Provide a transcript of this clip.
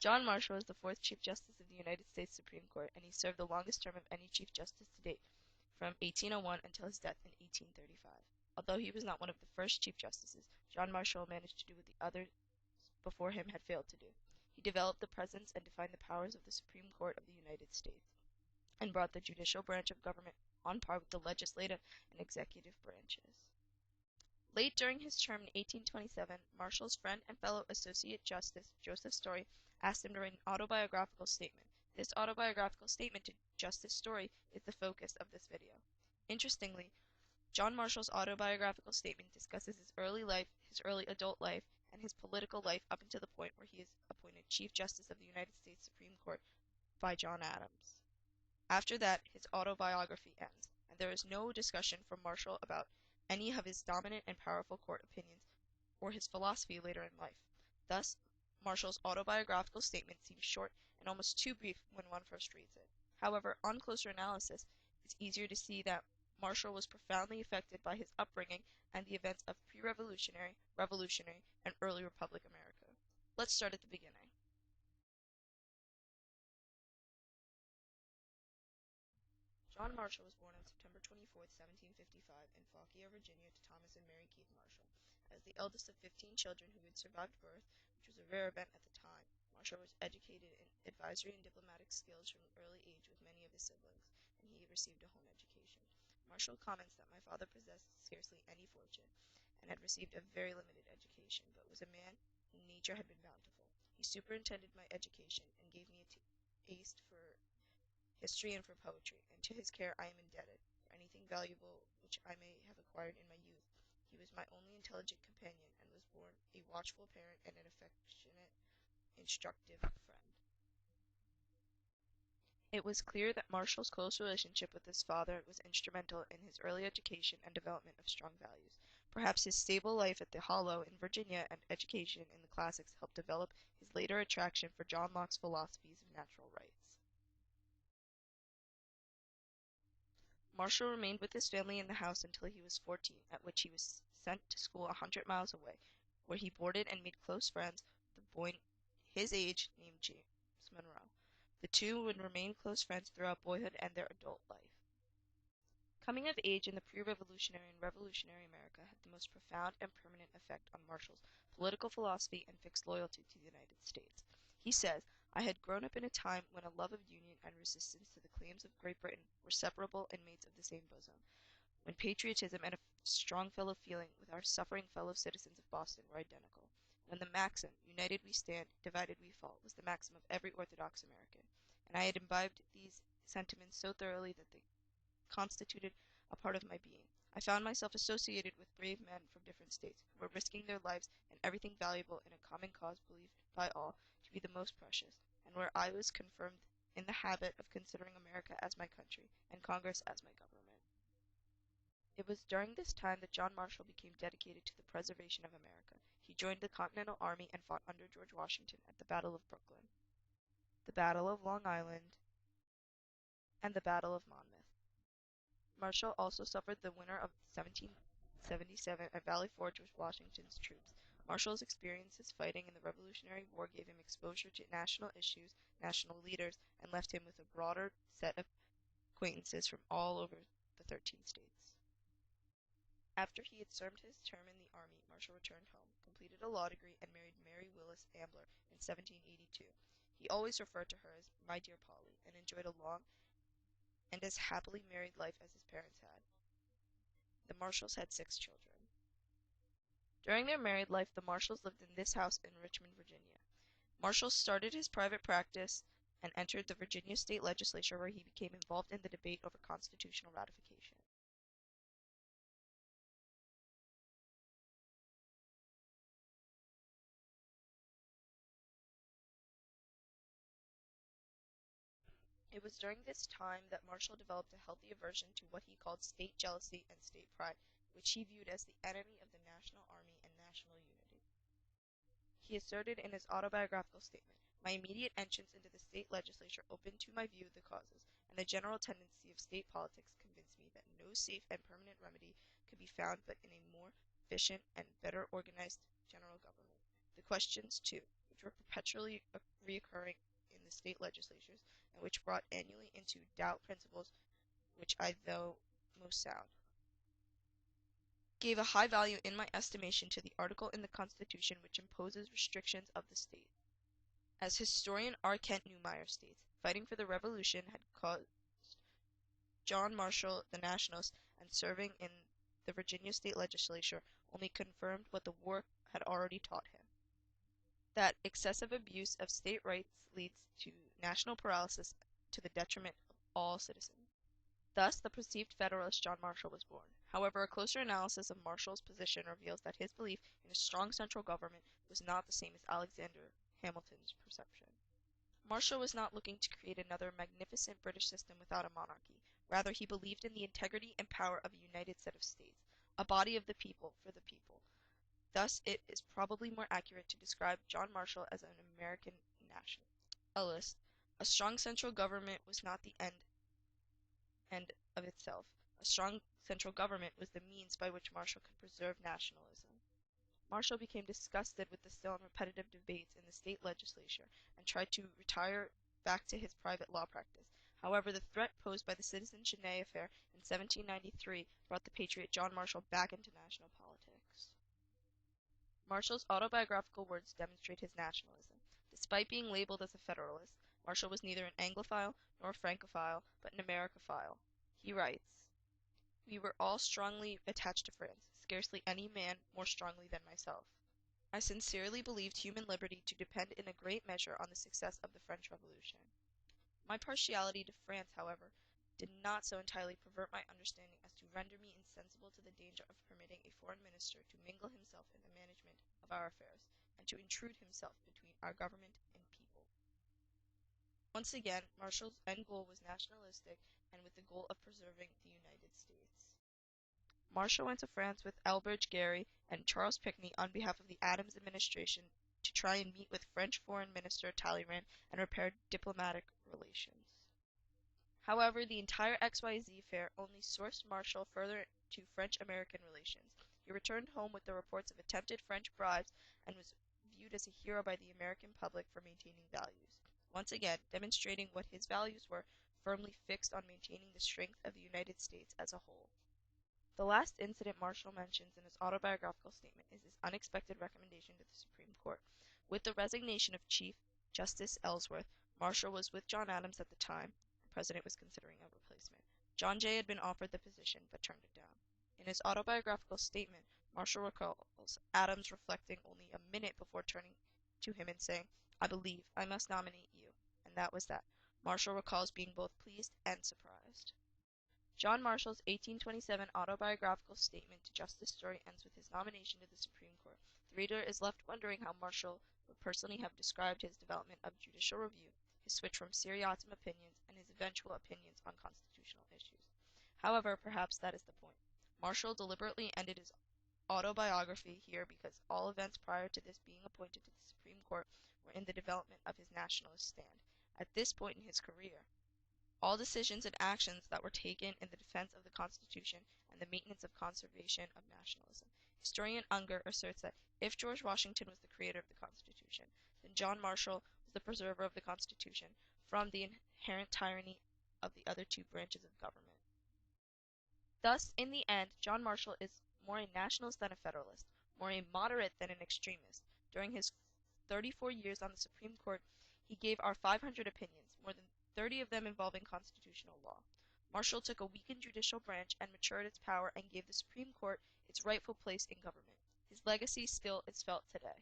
John Marshall was the fourth Chief Justice of the United States Supreme Court, and he served the longest term of any Chief Justice to date, from 1801 until his death in 1835. Although he was not one of the first Chief Justices, John Marshall managed to do what the others before him had failed to do. He developed the presence and defined the powers of the Supreme Court of the United States, and brought the judicial branch of government on par with the legislative and executive branches. Late during his term in 1827, Marshall's friend and fellow Associate Justice Joseph Story asked him to write an autobiographical statement. This autobiographical statement to Justice Story is the focus of this video. Interestingly, John Marshall's autobiographical statement discusses his early life, his early adult life, and his political life up until the point where he is appointed Chief Justice of the United States Supreme Court by John Adams. After that, his autobiography ends, and there is no discussion from Marshall about any of his dominant and powerful court opinions or his philosophy later in life. Thus, Marshall's autobiographical statement seems short and almost too brief when one first reads it. However, on closer analysis, it's easier to see that Marshall was profoundly affected by his upbringing and the events of pre-revolutionary, revolutionary, and early Republic America. Let's start at the beginning. John Marshall was born on September 24, 1755, in Fauquier, Virginia, to Thomas and Mary Keith Marshall. As the eldest of 15 children who had survived birth, which was a rare event at the time, Marshall was educated in advisory and diplomatic skills from an early age with many of his siblings, and he received a home education. Marshall comments that my father possessed scarcely any fortune, and had received a very limited education, but was a man whom nature had been bountiful. He superintended my education, and gave me a taste for history and for poetry, and to his care I am indebted for anything valuable which I may have acquired in my youth. He was my only intelligent companion, and was born a watchful parent and an affectionate, instructive friend. It was clear that Marshall's close relationship with his father was instrumental in his early education and development of strong values. Perhaps his stable life at the Hollow in Virginia and education in the classics helped develop his later attraction for John Locke's philosophies of natural rights. Marshall remained with his family in the house until he was 14, at which he was sent to school 100 miles away, where he boarded and made close friends with a boy his age named James Monroe. The two would remain close friends throughout boyhood and their adult life. Coming of age in the pre-revolutionary and revolutionary America had the most profound and permanent effect on Marshall's political philosophy and fixed loyalty to the United States. He says, I had grown up in a time when a love of union and resistance to the claims of Great Britain were separable inmates of the same bosom, when patriotism and a strong fellow feeling with our suffering fellow citizens of Boston were identical, when the maxim, united we stand, divided we fall, was the maxim of every orthodox American, and I had imbibed these sentiments so thoroughly that they constituted a part of my being. I found myself associated with brave men from different states, who were risking their lives and everything valuable in a common cause believed by all to be the most precious, and where I was confirmed in the habit of considering America as my country, and Congress as my government. It was during this time that John Marshall became dedicated to the preservation of America. He joined the Continental Army and fought under George Washington at the Battle of Brooklyn, the Battle of Long Island, and the Battle of Monmouth. Marshall also suffered the winter of 1777 at Valley Forge with Washington's troops. Marshall's experiences fighting in the Revolutionary War gave him exposure to national issues, national leaders, and left him with a broader set of acquaintances from all over the 13 states. After he had served his term in the Army, Marshall returned home, completed a law degree, and married Mary Willis Ambler in 1782. He always referred to her as "my dear Polly," and enjoyed a long and as happily married life as his parents had. The Marshalls had 6 children. During their married life, the Marshalls lived in this house in Richmond, Virginia. Marshall started his private practice and entered the Virginia state legislature, where he became involved in the debate over constitutional ratification. It was during this time that Marshall developed a healthy aversion to what he called state jealousy and state pride, which he viewed as the enemy of the national army and national unity. He asserted in his autobiographical statement, my immediate entrance into the state legislature opened to my view the causes, and the general tendency of state politics convinced me that no safe and permanent remedy could be found but in a more efficient and better organized general government. The questions, too, which which were perpetually reoccurring in the state legislatures, and which brought annually into doubt principles which I thought most sound. Gave a high value in my estimation to the article in the Constitution which imposes restrictions of the state. As historian R. Kent Neumeyer states, fighting for the Revolution had caused John Marshall, the nationalist, and serving in the Virginia state legislature only confirmed what the war had already taught him, that excessive abuse of state rights leads to national paralysis to the detriment of all citizens. Thus, the perceived Federalist John Marshall was born. However, a closer analysis of Marshall's position reveals that his belief in a strong central government was not the same as Alexander Hamilton's perception. Marshall was not looking to create another magnificent British system without a monarchy. Rather, he believed in the integrity and power of a united set of states, a body of the people for the people. Thus, it is probably more accurate to describe John Marshall as an American nationalist. A strong central government was not the end of itself. A strong central government was the means by which Marshall could preserve nationalism. Marshall became disgusted with the still and repetitive debates in the state legislature and tried to retire back to his private law practice. However, the threat posed by the Citizen Genet affair in 1793 brought the patriot John Marshall back into national politics. Marshall's autobiographical words demonstrate his nationalism. Despite being labeled as a Federalist, Marshall was neither an Anglophile nor a Francophile, but an Americophile. He writes, "We were all strongly attached to France, scarcely any man more strongly than myself. I sincerely believed human liberty to depend in a great measure on the success of the French Revolution. My partiality to France, however, did not so entirely pervert my understanding as to render me insensible to the danger of permitting a foreign minister to mingle himself in the management of our affairs, and to intrude himself between our government and people." Once again, Marshall's end goal was nationalistic and with the goal of preserving the United States. Marshall went to France with Elbridge Gerry and Charles Pinckney on behalf of the Adams administration to try and meet with French Foreign Minister Talleyrand and repair diplomatic relations. However, the entire XYZ affair only sourced Marshall further to French-American relations. He returned home with the reports of attempted French bribes and was viewed as a hero by the American public for maintaining values. Once again, demonstrating what his values were, firmly fixed on maintaining the strength of the United States as a whole. The last incident Marshall mentions in his autobiographical statement is his unexpected recommendation to the Supreme Court. With the resignation of Chief Justice Ellsworth, Marshall was with John Adams at the time. The president was considering a replacement. John Jay had been offered the position, but turned it down. In his autobiographical statement, Marshall recalls Adams reflecting only a minute before turning to him and saying, "I believe I must nominate you," and that was that. Marshall recalls being both pleased and surprised. John Marshall's 1827 autobiographical statement to Justice Story ends with his nomination to the Supreme Court. The reader is left wondering how Marshall would personally have described his development of judicial review, his switch from seriatim opinions, and his eventual opinions on constitutional issues. However, perhaps that is the point. Marshall deliberately ended his autobiography here because all events prior to this being appointed to the Supreme Court were in the development of his nationalist stand. At this point in his career, all decisions and actions that were taken in the defense of the Constitution and the maintenance of conservation of nationalism. Historian Unger asserts that if George Washington was the creator of the Constitution, then John Marshall was the preserver of the Constitution from the inherent tyranny of the other two branches of government. Thus, in the end, John Marshall is more a nationalist than a federalist, more a moderate than an extremist. During his 34 years on the Supreme Court, he gave our 500 opinions, more than 30 of them involving constitutional law. Marshall took a weakened judicial branch and matured its power and gave the Supreme Court its rightful place in government. His legacy still is felt today.